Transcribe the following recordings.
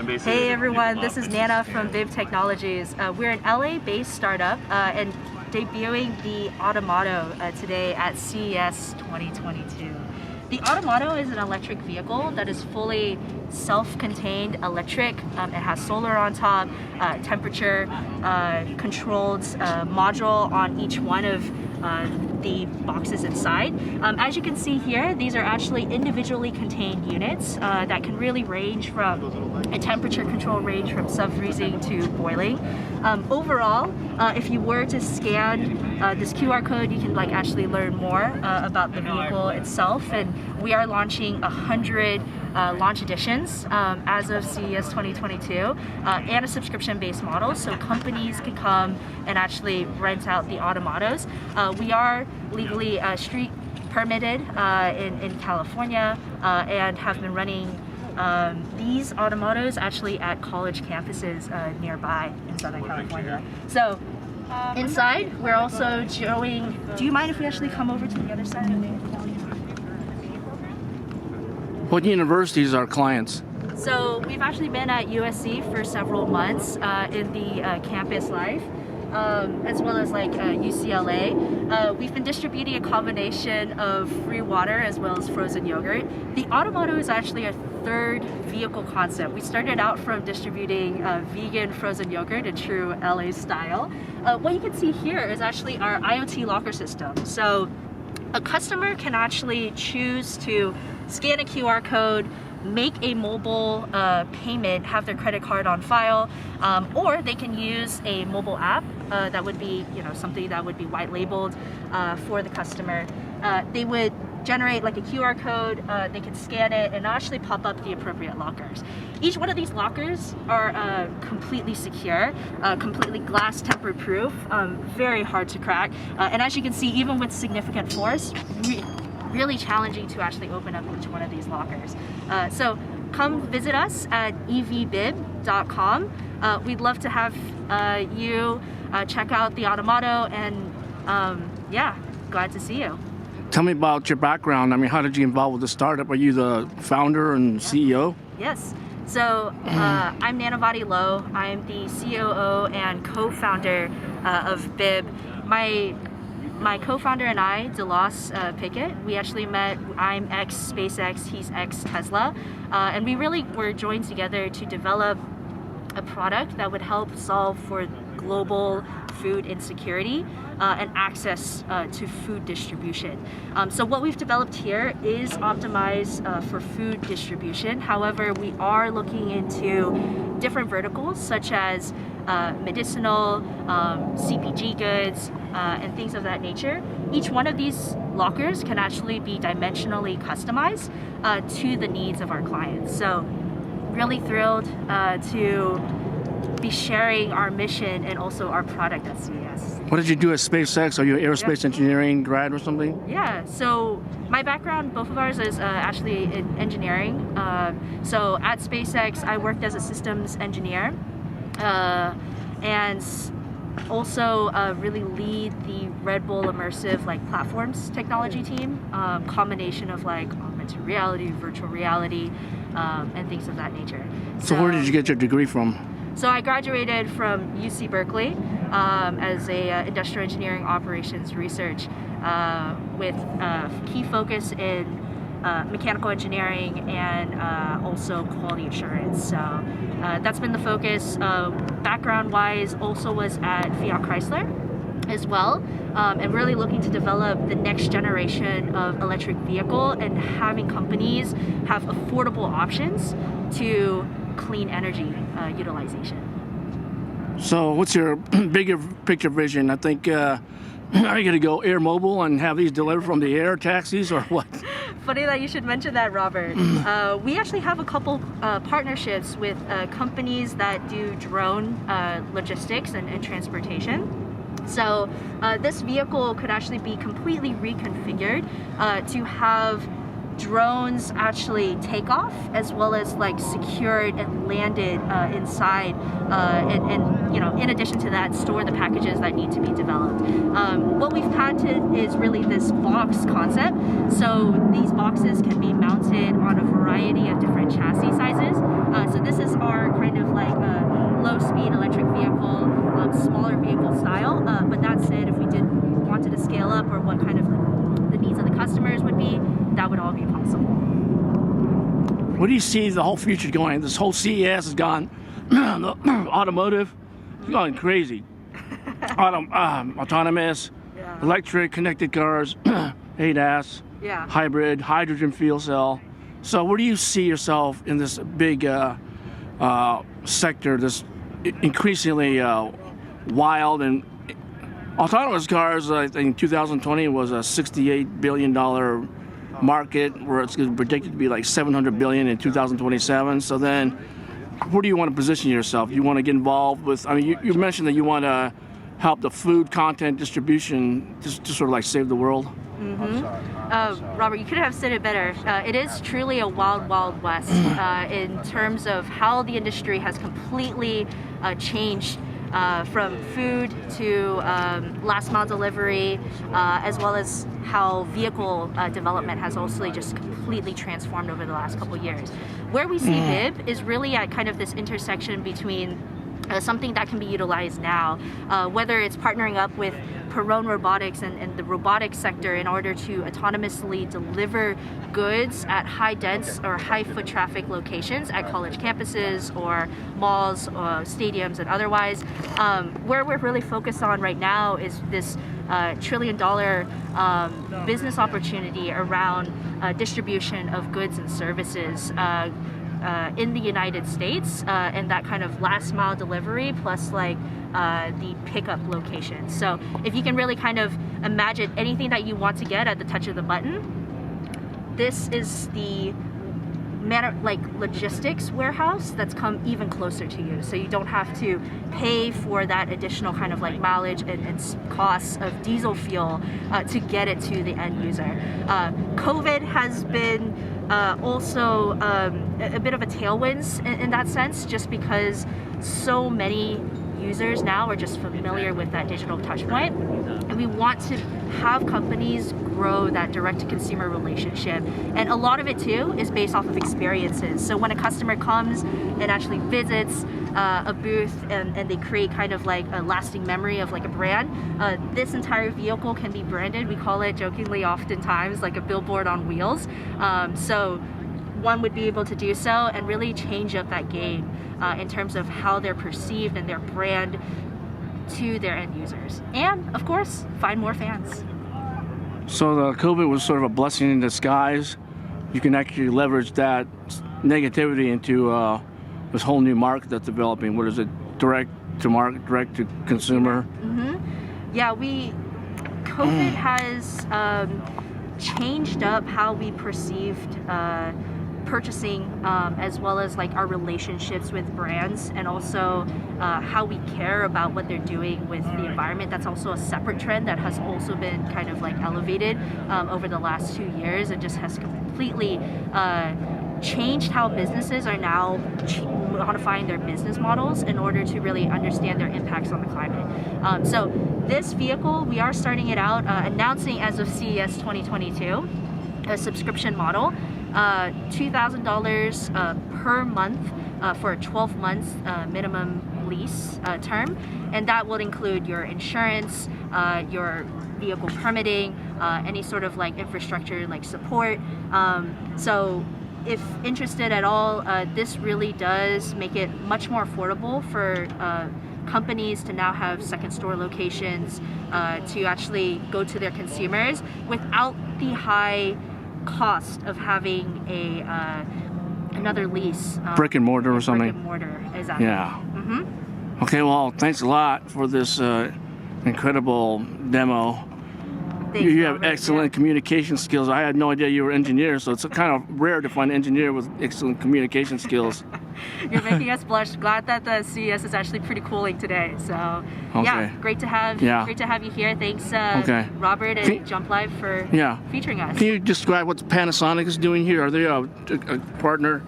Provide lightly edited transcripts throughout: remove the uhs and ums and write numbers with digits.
Hey everyone, this is Nana from BIB Technololgies. We're an LA-based startup and debuting the Automato today at CES 2022. The Automato is an electric vehicle that is fully self-contained electric. It has solar on top, temperature controlled module on each one of the boxes inside. As you can see here, these are actually individually contained units that can really range from a temperature control range from sub-freezing to boiling. Overall, if you were to scan this QR code, you can actually learn more about the vehicle itself. And we are launching 100 launch editions as of CES 2022 and a subscription-based model, so companies can come and actually rent out the Automatos. We are legally street permitted in California and have been running these Automatos actually at college campuses nearby in Southern California. So inside, we're also showing, do you mind if we actually come over to the other side? What universities are clients? So we've actually been at USC for several months in the campus life, as well as UCLA. We've been distributing a combination of free water as well as frozen yogurt. The Automato is actually a third vehicle concept. We started out from distributing vegan frozen yogurt in true LA style. What you can see here is actually our IoT locker system. So a customer can actually choose to scan a QR code, make a mobile payment, have their credit card on file, or they can use a mobile app that would be something that would be white labeled for the customer. They would generate a QR code, they can scan it and actually pop up the appropriate lockers. Each one of these lockers are completely secure, completely glass temper proof, very hard to crack, and as you can see, even with significant force, really challenging to actually open up each one of these lockers. So come visit us at evbib.com. We'd love to have you check out the Automato, and yeah, glad to see you. Tell me about your background. I mean, how did you involve with the startup? Are you the founder and CEO? Yes. So I'm Nanavati Low. I'm the COO and co-founder of BIB. My co-founder and I, DeLoss Pickett, we actually met. I'm ex-SpaceX, he's ex-Tesla, and we really were joined together to develop a product that would help solve for global food insecurity and access to food distribution. So what we've developed here is optimized for food distribution. However, we are looking into different verticals such as medicinal, CPG goods, and things of that nature. Each one of these lockers can actually be dimensionally customized to the needs of our clients. So really thrilled to be sharing our mission and also our product at CES. What did you do at SpaceX? Are you an aerospace engineering grad or something? Yeah, so my background, both of ours, is actually in engineering. So at SpaceX, I worked as a systems engineer and also really lead the Red Bull immersive platforms technology team, combination of augmented reality, virtual reality, and things of that nature. So where did you get your degree from? So I graduated from UC Berkeley as a industrial engineering operations research with key focus in mechanical engineering and also quality assurance. So that's been the focus. Background-wise, also was at Fiat Chrysler as well, and really looking to develop the next generation of electric vehicle and having companies have affordable options to clean energy utilization. So what's your bigger picture vision? I think, are you going to go air mobile and have these delivered from the air, taxis, or what? Funny that you should mention that, Robert. We actually have a couple partnerships with companies that do drone logistics and transportation. So this vehicle could actually be completely reconfigured to have drones actually take off, as well as secured and landed inside, and in addition to that, store the packages that need to be developed. What we've patented is really this box concept. So these boxes can be mounted on a variety of different chassis sizes. So this is our would all be possible. Where do you see the whole future going? This whole CES has gone automotive. It's gone crazy. Autonomous, Yeah. electric, connected cars, ADAS, Yeah. hybrid, hydrogen fuel cell. So where do you see yourself in this big sector, this increasingly wild and autonomous cars? I think 2020 was a $68 billion market, where it's predicted to be like $700 billion in 2027. So then, where do you want to position yourself? You want to get involved with, I mean, you mentioned that you want to help the food content distribution, just to sort of like save the world. Robert, you could have said it better. It is truly a wild, wild west in terms of how the industry has completely changed from food to last mile delivery, as well as how vehicle development has also just completely transformed over the last couple years. Where we see BIB is really at kind of this intersection between something that can be utilized now, whether it's partnering up with Perrone Robotics and the robotics sector in order to autonomously deliver goods at high dense or high foot traffic locations at college campuses or malls or stadiums and otherwise. Where we're really focused on right now is this $1 trillion business opportunity around distribution of goods and services in the United States, and that kind of last mile delivery plus like the pickup location. So if you can really kind of imagine anything that you want to get at the touch of the button, this is the logistics warehouse that's come even closer to you. So you don't have to pay for that additional kind of like mileage and costs of diesel fuel to get it to the end user. COVID has been also a bit of a tailwind in that sense, just because so many users now are just familiar with that digital touch point, and we want to have companies grow that direct-to-consumer relationship. And a lot of it too is based off of experiences. So when a customer comes and actually visits a booth and they create kind of like a lasting memory of like a brand, this entire vehicle can be branded. We call it jokingly oftentimes like a billboard on wheels. So one would be able to do so and really change up that game in terms of how they're perceived and their brand to their end users. And of course, find more fans. So the COVID was sort of a blessing in disguise. You can actually leverage that negativity into this whole new market that's developing. What is it? Direct to market, direct to consumer? Yeah, COVID has changed up how we perceived purchasing, as well as like our relationships with brands, and also how we care about what they're doing with the environment. That's also a separate trend that has also been kind of like elevated over the last 2 years, and just has completely changed how businesses are now modifying their business models in order to really understand their impacts on the climate. So this vehicle, we are starting it out, announcing as of CES 2022, a subscription model. $2,000 per month for a 12 months minimum lease term, and that will include your insurance, your vehicle permitting, any sort of like infrastructure like support. So if interested at all, this really does make it much more affordable for companies to now have second store locations to actually go to their consumers without the high cost of having another lease, brick and mortar or something. Brick and mortar, exactly. Yeah. Okay, well, thanks a lot for this incredible demo. Thanks, You have Robert. excellent communication skills. I had no idea you were an engineer, so it's kind of rare to find an engineer with excellent communication skills. You're making us blush. Glad that the CES is actually pretty cooling today. So yeah, great to have you here. Thanks, Robert and Jump Live for featuring us. Can you describe what Panasonic is doing here? Are they a partner?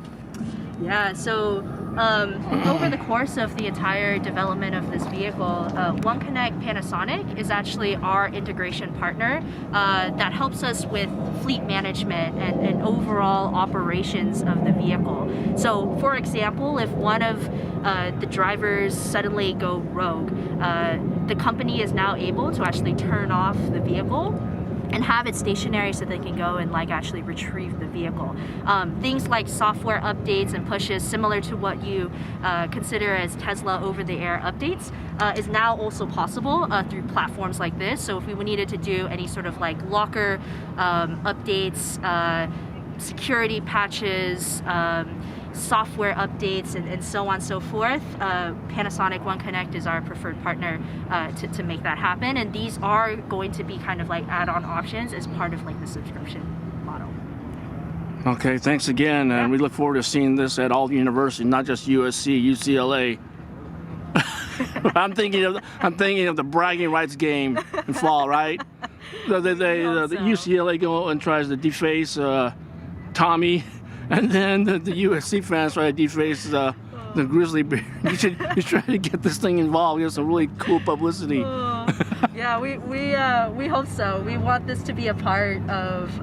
Yeah, so over the course of the entire development of this vehicle, OneConnect Panasonic is actually our integration partner that helps us with fleet management and overall operations of the vehicle. So for example, if one of the drivers suddenly go rogue, the company is now able to actually turn off the vehicle and have it stationary so they can go and like actually retrieve the vehicle. Things like software updates and pushes similar to what you consider as Tesla over-the-air updates is now also possible through platforms like this. So if we needed to do any sort of like locker updates, security patches, software updates, and so on and so forth, Panasonic One Connect is our preferred partner to make that happen. And these are going to be kind of like add-on options as part of like the subscription model. Okay, thanks again, and we look forward to seeing this at all the universities, not just USC, UCLA. I'm thinking of the bragging rights game in fall, right? The UCLA go and tries to deface Tommy. And then the USC fans try to deface the grizzly bear. You try to get this thing involved. Get some really cool publicity. Yeah, we hope so. We want this to be a part of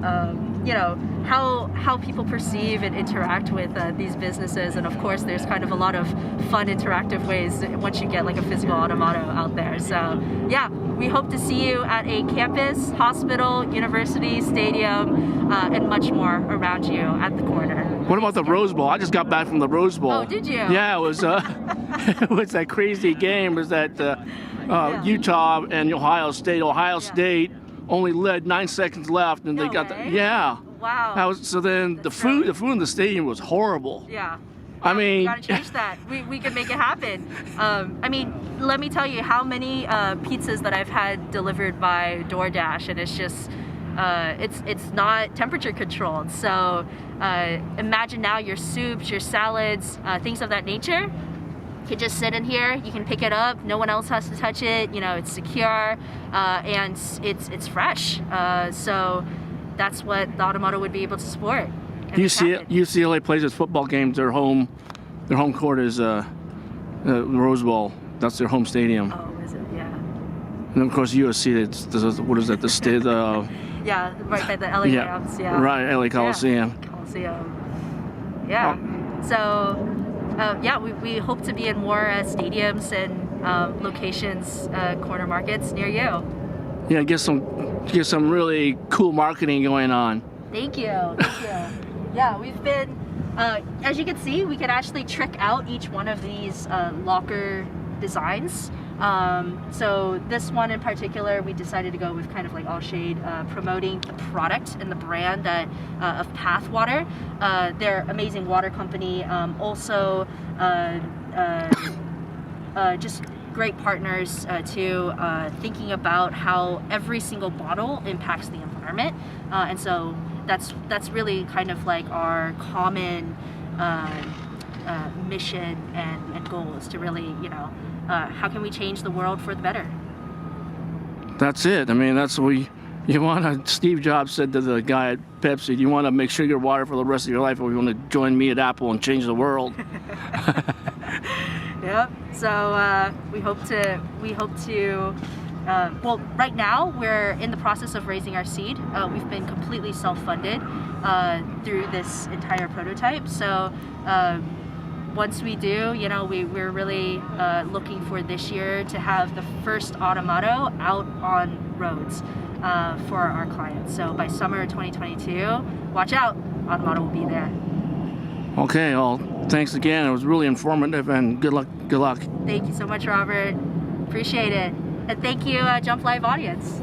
you know, how people perceive and interact with these businesses. And of course, there's kind of a lot of fun interactive ways once you get like a physical Automato out there. So yeah, we hope to see you at a campus, hospital, university, stadium, and much more around you at the corner. What about the Rose Bowl? I just got back from the Rose Bowl. Oh, did you? Yeah, it was it was that crazy game. It was that Utah and Ohio State. Ohio State only led 9 seconds left, and they got the Wow. So then the food in the stadium was horrible. Yeah. I mean, we gotta change that. We can make it happen. I mean, let me tell you how many pizzas that I've had delivered by DoorDash, and it's just it's not temperature controlled. So imagine now your soups, your salads, things of that nature. You can just sit in here. You can pick it up. No one else has to touch it. You know, it's secure and it's fresh. So that's what the Automato would be able to support. UCLA plays its football games. Their home court is the Rose Bowl. That's their home stadium. Oh, is it? Yeah. And of course USC. What is that? The state. Yeah, right by the LA Rams. Yeah. Right, LA Coliseum. Yeah. Coliseum. Yeah. So we hope to be in more stadiums and locations, corner markets near you. Yeah, get some really cool marketing going on. Thank you. Yeah, we've been, as you can see, we can actually trick out each one of these locker designs. So this one in particular, we decided to go with kind of like all shade, promoting the product and the brand of Path Water. They're an amazing water company. Also, just great partners too, thinking about how every single bottle impacts the environment. And so that's really kind of like our common mission and goal is to really, you know, how can we change the world for the better? That's it. I mean, that's what you want to, Steve Jobs said to the guy at Pepsi, you want to make sugar water for the rest of your life, or you want to join me at Apple and change the world. Yep. So we hope to. Well, right now we're in the process of raising our seed. We've been completely self-funded through this entire prototype. So once we do, you know, we're really looking for this year to have the first Automato out on roads for our clients. So by summer 2022, watch out, Automato will be there. Okay, well, thanks again. It was really informative, and good luck. Good luck. Thank you so much, Robert. Appreciate it. And thank you, Jump Live audience.